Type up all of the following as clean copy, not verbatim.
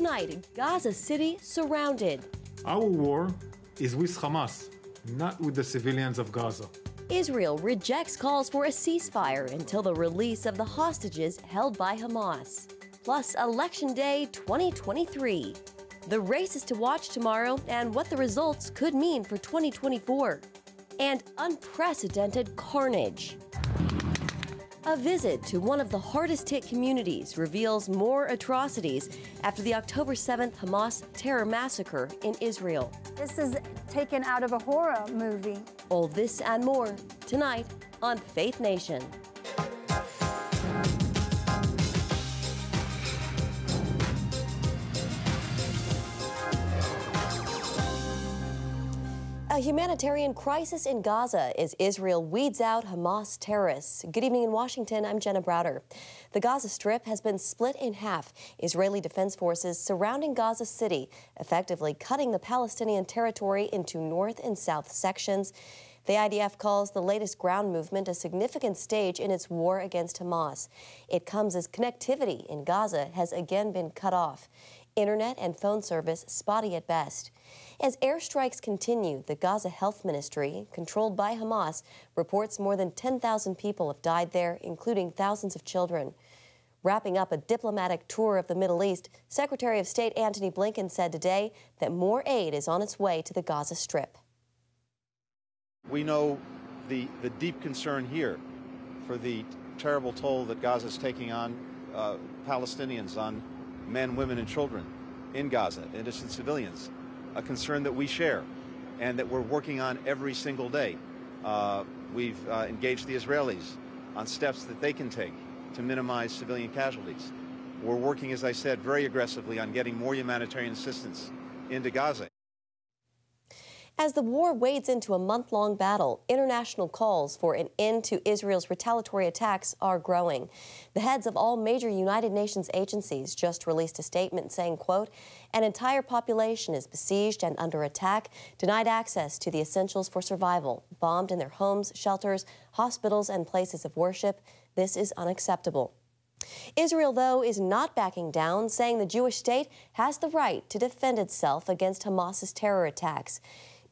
Tonight, Gaza City surrounded. Our war is with Hamas, not with the civilians of Gaza. Israel rejects calls for a ceasefire until the release of the hostages held by Hamas. Plus, Election Day 2023. The races to watch tomorrow and what the results could mean for 2024. And unprecedented carnage. A visit to one of the hardest-hit communities reveals more atrocities after the October 7th Hamas terror massacre in Israel. This is taken out of a horror movie. All this and more tonight on Faith Nation. A humanitarian crisis in Gaza as Israel weeds out Hamas terrorists. Good evening in Washington, I'm Jenna Browder. The Gaza Strip has been split in half. Israeli defense forces surrounding Gaza City, effectively cutting the Palestinian territory into north and south sections. The IDF calls the latest ground movement a significant stage in its war against Hamas. It comes as connectivity in Gaza has again been cut off. Internet and phone service spotty at best. As airstrikes continue, the Gaza Health Ministry, controlled by Hamas, reports more than 10,000 people have died there, including thousands of children. Wrapping up a diplomatic tour of the Middle East, Secretary of State Antony Blinken said today that more aid is on its way to the Gaza Strip. We know the deep concern here for the terrible toll that Gaza is taking on Palestinians, on men, women, and children in Gaza, innocent civilians. A concern that we share and that we're working on every single day. We've engaged the Israelis on steps that they can take to minimize civilian casualties. We're working, as I said, very aggressively on getting more humanitarian assistance into Gaza. As the war wades into a month-long battle, international calls for an end to Israel's retaliatory attacks are growing. The heads of all major United Nations agencies just released a statement saying, quote, an entire population is besieged and under attack, denied access to the essentials for survival, bombed in their homes, shelters, hospitals, and places of worship. This is unacceptable. Israel, though, is not backing down, saying the Jewish state has the right to defend itself against Hamas's terror attacks.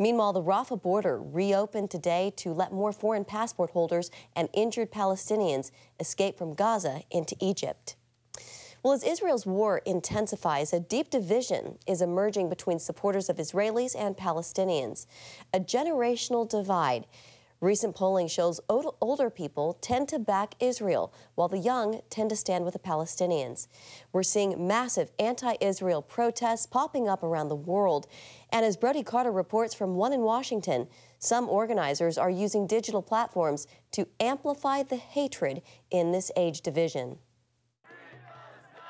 Meanwhile, the Rafah border reopened today to let more foreign passport holders and injured Palestinians escape from Gaza into Egypt. Well, as Israel's war intensifies, a deep division is emerging between supporters of Israelis and Palestinians. A generational divide. Recent polling shows older people tend to back Israel, while the young tend to stand with the Palestinians. We're seeing massive anti-Israel protests popping up around the world. And as Brody Carter reports from one in Washington, some organizers are using digital platforms to amplify the hatred in this age division.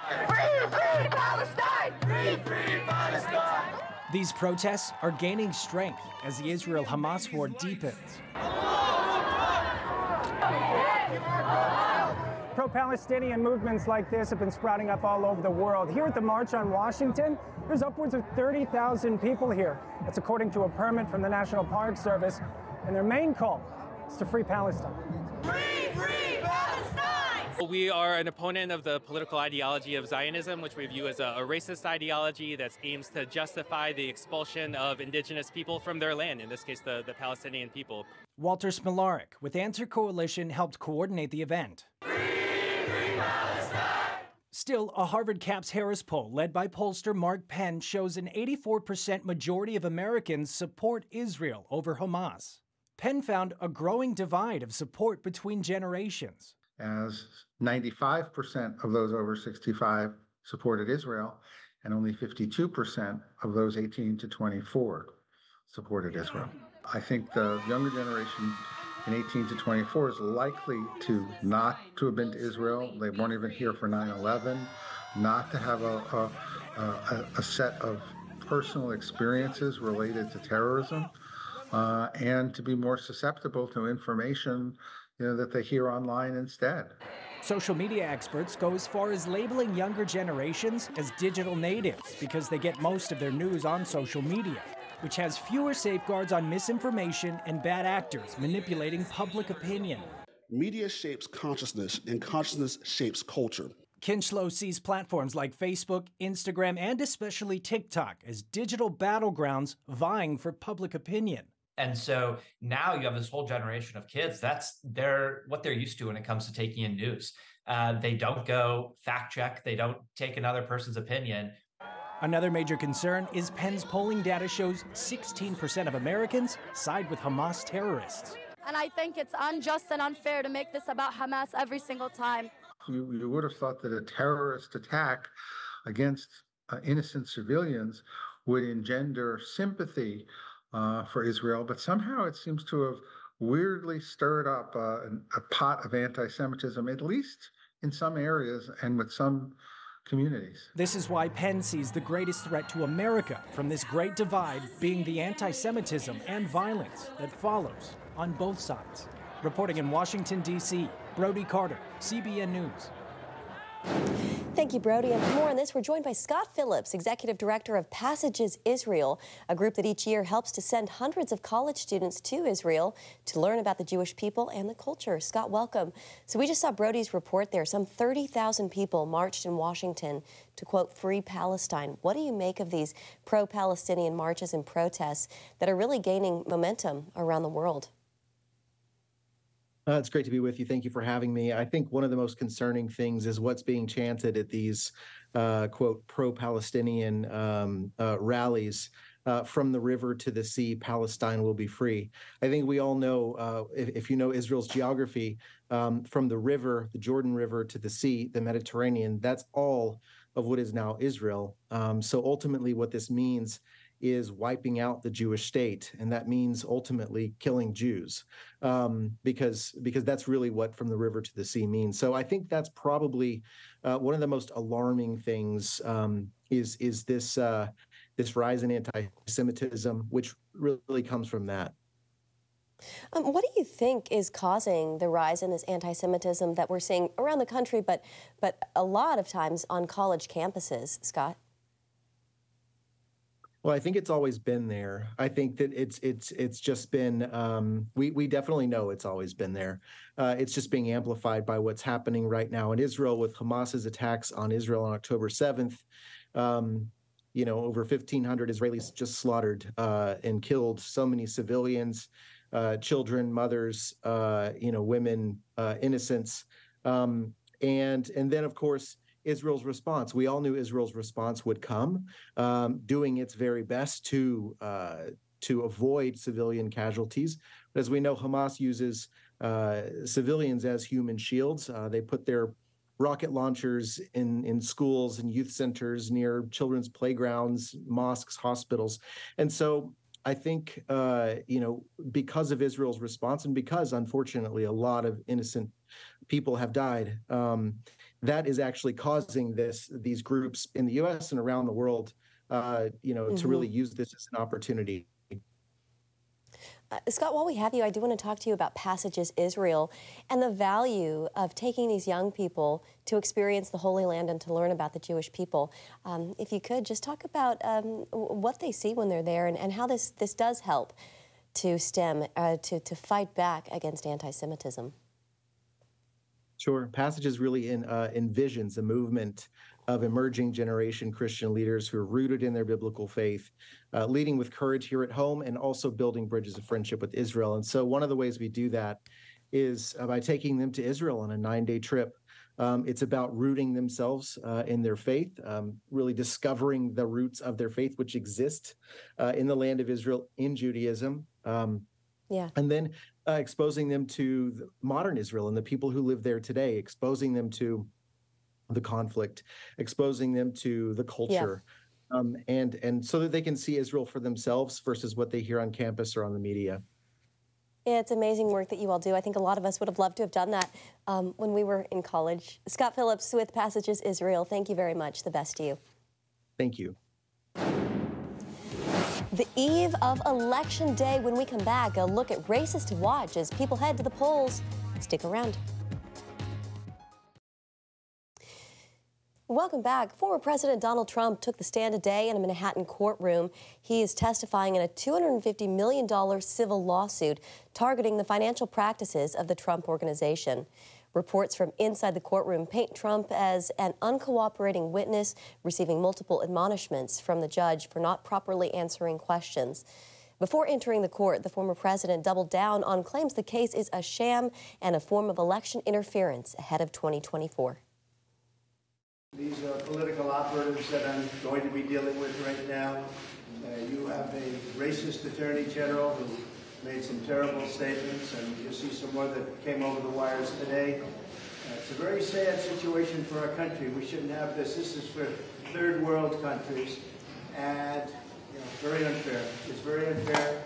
Free, free Palestine! Free, free Palestine! These protests are gaining strength as the Israel-Hamas war deepens. Pro-Palestinian movements like this have been sprouting up all over the world. Here at the March on Washington, there's upwards of 30,000 people here. That's according to a permit from the National Park Service. And their main call is to free Palestine. Free, free Palestine! We are an opponent of the political ideology of Zionism, which we view as a racist ideology that aims to justify the expulsion of indigenous people from their land, in this case, the Palestinian people. Walter Smilarek with Answer Coalition helped coordinate the event. Still, a Harvard Caps-Harris poll led by pollster Mark Penn shows an 84% majority of Americans support Israel over Hamas. Penn found a growing divide of support between generations. As 95% of those over 65 supported Israel, and only 52% of those 18 to 24 supported Israel. I think the younger generation in 18 to 24 is likely to not to have been to Israel. They weren't even here for 9/11, not to have a set of personal experiences related to terrorism, and to be more susceptible to information that they hear online instead. Social media experts go as far as labeling younger generations as digital natives because they get most of their news on social media, which has fewer safeguards on misinformation and bad actors manipulating public opinion. Media shapes consciousness, and consciousness shapes culture. Kinchlow sees platforms like Facebook, Instagram, and especially TikTok as digital battlegrounds vying for public opinion. And so now you have this whole generation of kids. That's what they're used to when it comes to taking in news. They don't go fact check. They don't take another person's opinion. Another major concern is Penn's polling data shows 16% of Americans side with Hamas terrorists. And I think it's unjust and unfair to make this about Hamas every single time. You would have thought that a terrorist attack against innocent civilians would engender sympathy for Israel, but somehow it seems to have weirdly stirred up a pot of anti-Semitism, at least in some areas and with some communities. This is why Penn sees the greatest threat to America from this great divide being the anti-Semitism and violence that follows on both sides. Reporting in Washington, D.C., Brody Carter, CBN News. Thank you, Brody. And for more on this, we're joined by Scott Phillips, Executive Director of Passages Israel, a group that each year helps to send hundreds of college students to Israel to learn about the Jewish people and the culture. Scott, welcome. So we just saw Brody's report there. Some 30,000 people marched in Washington to, quote, free Palestine. What do you make of these pro-Palestinian marches and protests that are really gaining momentum around the world? It's great to be with you. Thank you for having me. I think one of the most concerning things is what's being chanted at these, quote, pro-Palestinian rallies. From the river to the sea, Palestine will be free. I think we all know, if you know Israel's geography, from the river, the Jordan River, to the sea, the Mediterranean, that's all of what is now Israel. So ultimately what this means is wiping out the Jewish state, and that means ultimately killing Jews, because that's really what from the river to the sea means. So I think that's probably one of the most alarming things is this rise in anti-Semitism, which really comes from that. What do you think is causing the rise in this anti-Semitism that we're seeing around the country, but a lot of times on college campuses, Scott? Well, I think it's always been there. I think that it's just been, we definitely know it's always been there. It's just being amplified by what's happening right now in Israel with Hamas's attacks on Israel on October 7th. You know, over 1,500 Israelis just slaughtered and killed so many civilians, children, mothers, you know, women, innocents. And then, of course, Israel's response. We all knew Israel's response would come, doing its very best to avoid civilian casualties. But as we know, Hamas uses civilians as human shields. They put their rocket launchers in schools and youth centers, near children's playgrounds, mosques, hospitals. And so I think, you know, because of Israel's response and because, unfortunately, a lot of innocent people have died, that is actually causing these groups in the U.S. and around the world, you know, to really use this as an opportunity. Scott, while we have you, I do want to talk to you about Passages Israel and the value of taking these young people to experience the Holy Land and to learn about the Jewish people. If you could, just talk about what they see when they're there and how this does help to stem, to fight back against anti-Semitism. Sure. Passages really envisions a movement of emerging generation Christian leaders who are rooted in their biblical faith, leading with courage here at home and also building bridges of friendship with Israel. And so one of the ways we do that is by taking them to Israel on a 9-day trip. It's about rooting themselves in their faith, really discovering the roots of their faith, which exist in the land of Israel, in Judaism. And then exposing them to the modern Israel and the people who live there today, exposing them to the conflict, exposing them to the culture, and so that they can see Israel for themselves versus what they hear on campus or on the media. It's amazing work that you all do. I think a lot of us would have loved to have done that when we were in college. Scott Phillips with Passages Israel, thank you very much. The best to you. Thank you. The eve of Election Day. When we come back, a look at races to watch as people head to the polls. Stick around. Welcome back. Former President Donald Trump took the stand today in a Manhattan courtroom. He is testifying in a $250 million civil lawsuit targeting the financial practices of the Trump Organization. Reports from inside the courtroom paint Trump as an uncooperating witness, receiving multiple admonishments from the judge for not properly answering questions. Before entering the court, the former president doubled down on claims the case is a sham and a form of election interference ahead of 2024. These are political operatives that I'm going to be dealing with right now. You have a racist attorney general who made some terrible statements, and you'll see some more that came over the wires today. It's a very sad situation for our country. We shouldn't have this. This is for third world countries, and very unfair. It's very unfair.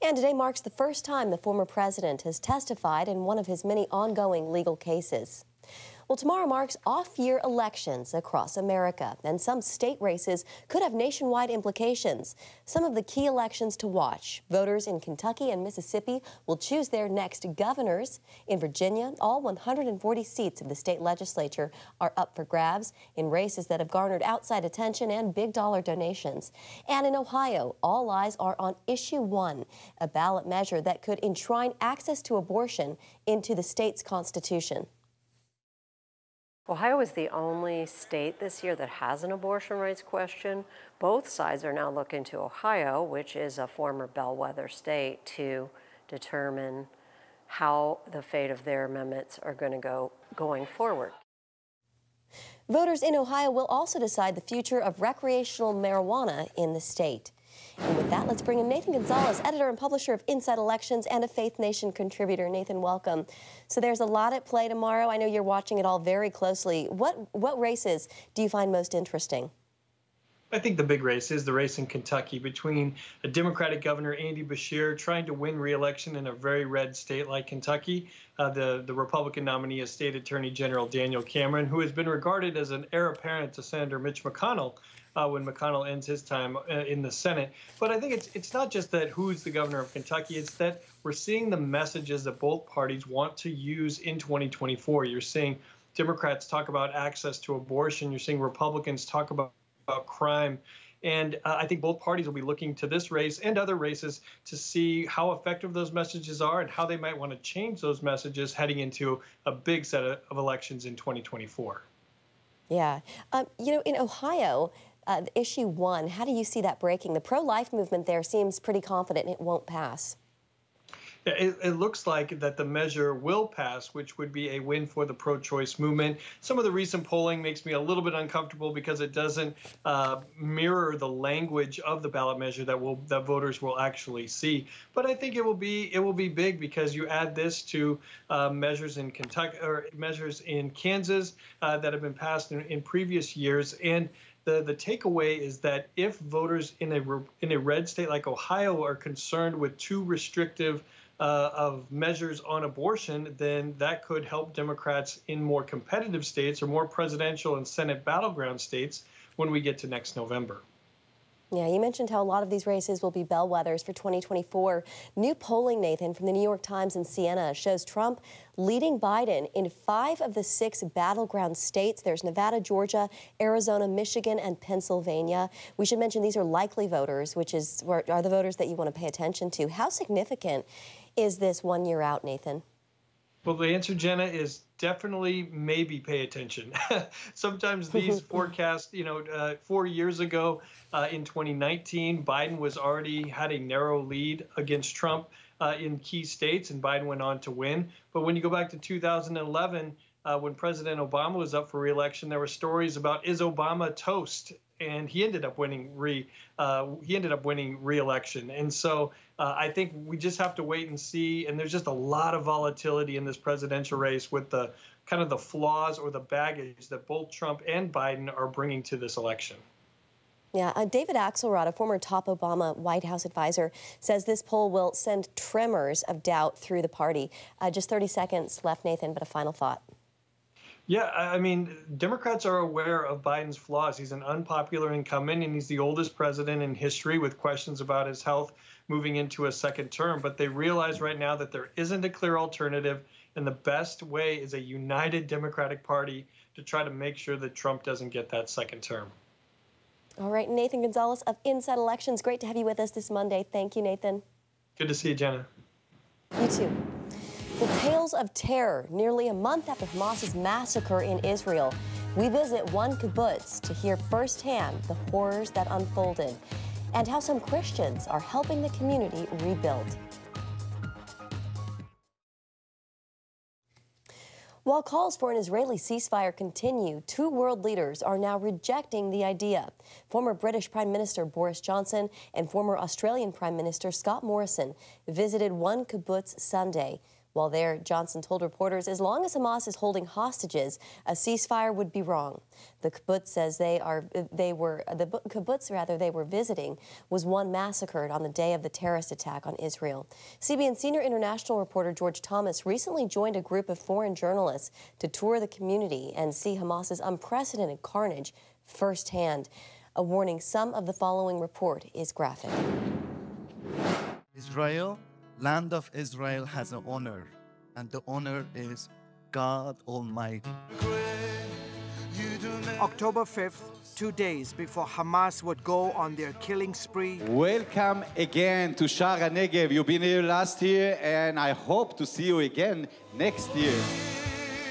And today marks the first time the former president has testified in one of his many ongoing legal cases. Well, tomorrow marks off-year elections across America, and some state races could have nationwide implications. Some of the key elections to watch: voters in Kentucky and Mississippi will choose their next governors. In Virginia, all 140 seats of the state legislature are up for grabs in races that have garnered outside attention and big-dollar donations. And in Ohio, all eyes are on Issue 1, a ballot measure that could enshrine access to abortion into the state's constitution. Ohio is the only state this year that has an abortion rights question. Both sides are now looking to Ohio, which is a former bellwether state, to determine how the fate of their amendments are going to go going forward. Voters in Ohio will also decide the future of recreational marijuana in the state. And with that, let's bring in Nathan Gonzalez, editor and publisher of Inside Elections and a Faith Nation contributor. Nathan, welcome. So there's a lot at play tomorrow. I know you're watching it all very closely. What races do you find most interesting? I think the big race is the race in Kentucky between a Democratic Governor, Andy Beshear, trying to win re-election in a very red state like Kentucky. The Republican nominee is State Attorney General Daniel Cameron, who has been regarded as an heir apparent to Senator Mitch McConnell when McConnell ends his time in the Senate. But I think it's not just that who's the governor of Kentucky, it's that we're seeing the messages that both parties want to use in 2024. You're seeing Democrats talk about access to abortion. You're seeing Republicans talk about crime. And I think both parties will be looking to this race and other races to see how effective those messages are and how they might want to change those messages heading into a big set of elections in 2024. Yeah. In Ohio, Issue 1, how do you see that breaking? The pro-life movement there seems pretty confident it won't pass. It looks like that the measure will pass, which would be a win for the pro-choice movement. Some of the recent polling makes me a little bit uncomfortable because it doesn't mirror the language of the ballot measure that voters will actually see. But I think it will be big because you add this to measures in Kentucky or measures in Kansas that have been passed in previous years. And the takeaway is that if voters in a red state like Ohio are concerned with too restrictive of measures on abortion, then that could help Democrats in more competitive states or more presidential and Senate battleground states when we get to next November. Yeah, you mentioned how a lot of these races will be bellwethers for 2024. New polling, Nathan, from the New York Times and Siena shows Trump leading Biden in 5 of the 6 battleground states. There's Nevada, Georgia, Arizona, Michigan, and Pennsylvania. We should mention these are likely voters, which are the voters that you want to pay attention to. How significant is this 1 year out, Nathan? Well, the answer, Jenna, is definitely maybe pay attention. Sometimes these forecasts, 4 years ago in 2019, Biden was already had a narrow lead against Trump in key states, and Biden went on to win. But when you go back to 2011, when President Obama was up for re-election, there were stories about, is Obama toast? And he ended up winning re-election. And so I think we just have to wait and see. And there's just a lot of volatility in this presidential race with the kind of the flaws or the baggage that both Trump and Biden are bringing to this election. Yeah, David Axelrod, a former top Obama White House advisor, says this poll will send tremors of doubt through the party. Just 30 seconds left, Nathan, but a final thought. Yeah, I mean, Democrats are aware of Biden's flaws. He's an unpopular incumbent, and he's the oldest president in history with questions about his health moving into a second term. But they realize right now that there isn't a clear alternative, and the best way is a united Democratic Party to try to make sure that Trump doesn't get that second term. All right, Nathan Gonzalez of Inside Elections. Great to have you with us this Monday. Thank you, Nathan. Good to see you, Jenna. You too. The tales of terror nearly a month after Hamas's massacre in Israel. We visit one kibbutz to hear firsthand the horrors that unfolded and how some Christians are helping the community rebuild. While calls for an Israeli ceasefire continue, two world leaders are now rejecting the idea. Former British Prime Minister Boris Johnson and former Australian Prime Minister Scott Morrison visited one kibbutz Sunday. While there, Johnson told reporters as long as Hamas is holding hostages, a ceasefire would be wrong. The kibbutz says they were visiting was one massacred on the day of the terrorist attack on Israel. CBN senior international reporter George Thomas recently joined a group of foreign journalists to tour the community and see Hamas's unprecedented carnage firsthand. A warning, some of the following report is graphic. Israel, land of Israel, has an honor, and the honor is God Almighty. October 5th, 2 days before Hamas would go on their killing spree. Welcome again to Sha'ar HaNegev. You've been here last year, and I hope to see you again next year.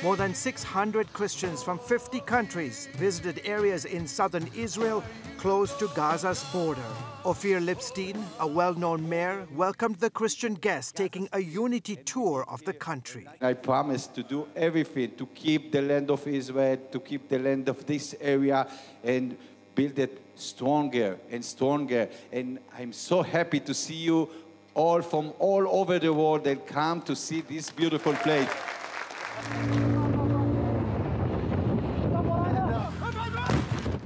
More than 600 Christians from 50 countries visited areas in southern Israel close to Gaza's border. Ophir Lipstein, a well-known mayor, welcomed the Christian guests taking a unity tour of the country. I promise to do everything to keep the land of Israel, to keep the land of this area, and build it stronger and stronger. And I'm so happy to see you all from all over the world that come to see this beautiful place.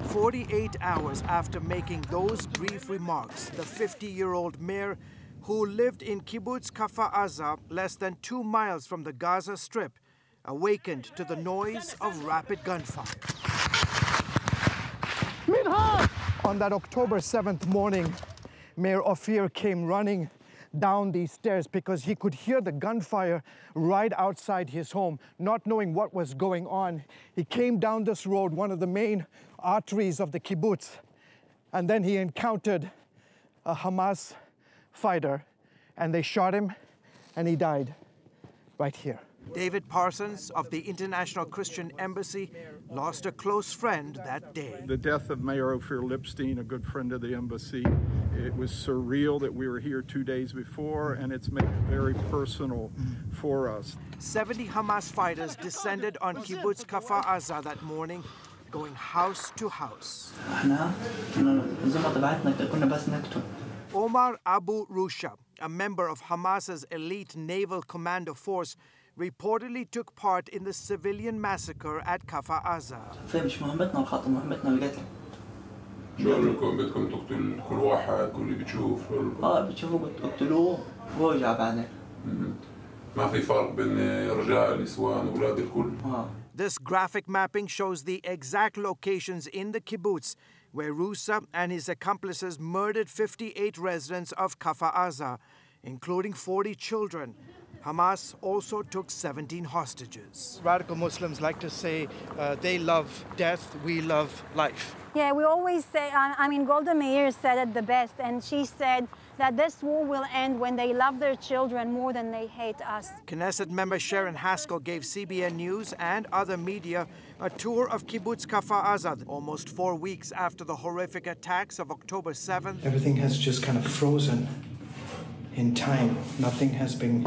48 hours after making those brief remarks, the 50-year-old mayor, who lived in Kibbutz Kfar Aza, less than 2 miles from the Gaza Strip, awakened to the noise of rapid gunfire. On that October 7th morning, Mayor Ophir came running down these stairs because he could hear the gunfire right outside his home, not knowing what was going on. He came down this road, one of the main arteries of the kibbutz, and then he encountered a Hamas fighter, and they shot him, and he died right here. David Parsons of the International Christian Embassy lost a close friend that day. The death of Mayor Ophir Lipstein, a good friend of the embassy, it was surreal that we were here 2 days before, and it's made it very personal for us. 70 Hamas fighters descended on Kibbutz Kfar Aza that morning, going house to house. Omar Abu Rusha, a member of Hamas's elite naval commando force, reportedly took part in the civilian massacre at Kfar Aza. This graphic mapping shows the exact locations in the kibbutz where Rusa and his accomplices murdered 58 residents of Kfar Aza, including 40 children. Hamas also took 17 hostages. Radical Muslims like to say they love death, we love life. Yeah, we always say, Golda Meir said it the best, and she said that this war will end when they love their children more than they hate us. Knesset member Sharon Haskell gave CBN News and other media a tour of Kibbutz Kfar Aza almost 4 weeks after the horrific attacks of October 7th. Everything has just kind of frozen in time. Nothing has been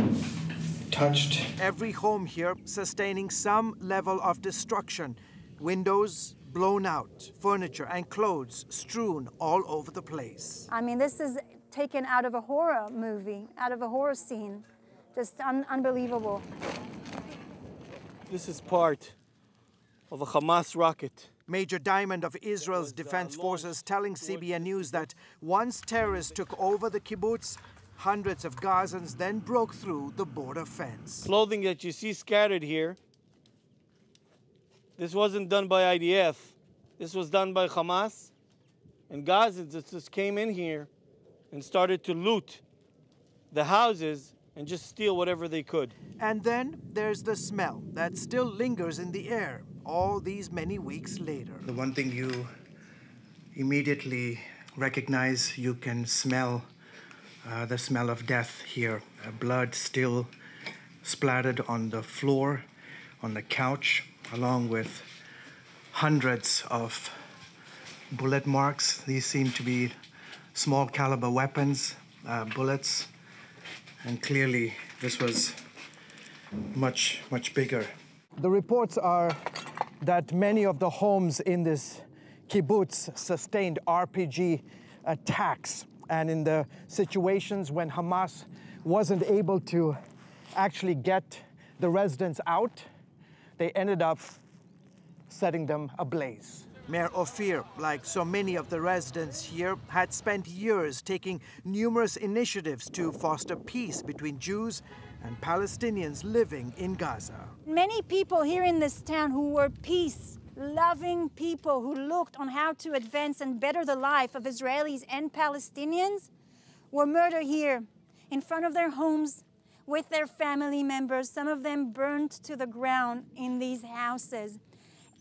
touched. Every home here sustaining some level of destruction. Windows blown out, furniture and clothes strewn all over the place. This is taken out of a horror movie, out of a horror scene. Just unbelievable. This is part of a Hamas rocket. Major Diamond of Israel's Defense Forces telling CBN News that once terrorists took over the kibbutz, hundreds of Gazans then broke through the border fence. Clothing that you see scattered here, this wasn't done by IDF. This was done by Hamas. And Gazans just came in here and started to loot the houses and just steal whatever they could. And then there's the smell that still lingers in the air all these many weeks later. The one thing you immediately recognize, you can smell the smell of death here. Blood still splattered on the floor, on the couch, along with hundreds of bullet marks. These seem to be small caliber weapons, bullets, and clearly this was much bigger. The reports are that many of the homes in this kibbutz sustained RPG attacks, and in the situations when Hamas wasn't able to actually get the residents out, they ended up setting them ablaze. Mayor Ophir, like so many of the residents here, had spent years taking numerous initiatives to foster peace between Jews and Palestinians living in Gaza. Many people here in this town who were peace-loving people who looked on how to advance and better the life of Israelis and Palestinians were murdered here in front of their homes with their family members, some of them burned to the ground in these houses.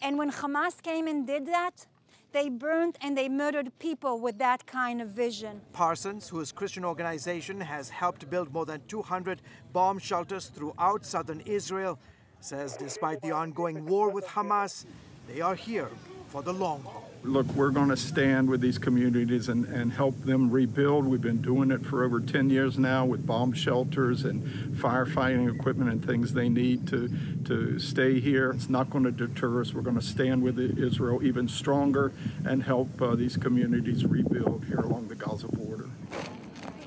And when Hamas came and did that, they burned and they murdered people with that kind of vision. Parsons, whose Christian organization has helped build more than 200 bomb shelters throughout southern Israel, says despite the ongoing war with Hamas, they are here for the long haul. Look, we're going to stand with these communities and help them rebuild. We've been doing it for over 10 years now with bomb shelters and firefighting equipment and things they need to stay here. It's not going to deter us. We're going to stand with Israel even stronger and help these communities rebuild here along the Gaza border.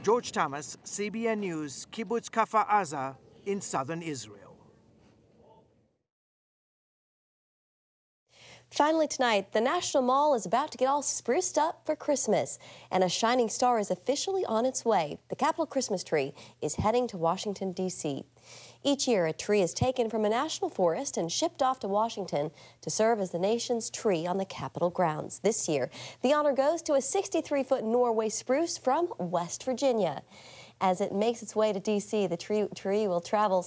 George Thomas, CBN News, Kibbutz Kfar Aza in southern Israel. Finally tonight, the National Mall is about to get all spruced up for Christmas, and a shining star is officially on its way. The Capitol Christmas tree is heading to Washington, D.C. Each year, a tree is taken from a national forest and shipped off to Washington to serve as the nation's tree on the Capitol grounds. This year, the honor goes to a 63-foot Norway spruce from West Virginia. As it makes its way to D.C., the tree will travel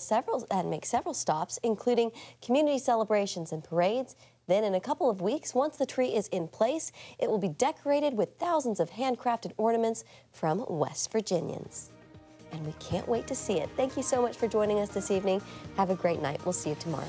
make several stops, including community celebrations and parades. Then in a couple of weeks, once the tree is in place, it will be decorated with thousands of handcrafted ornaments from West Virginians. And we can't wait to see it. Thank you so much for joining us this evening. Have a great night. We'll see you tomorrow.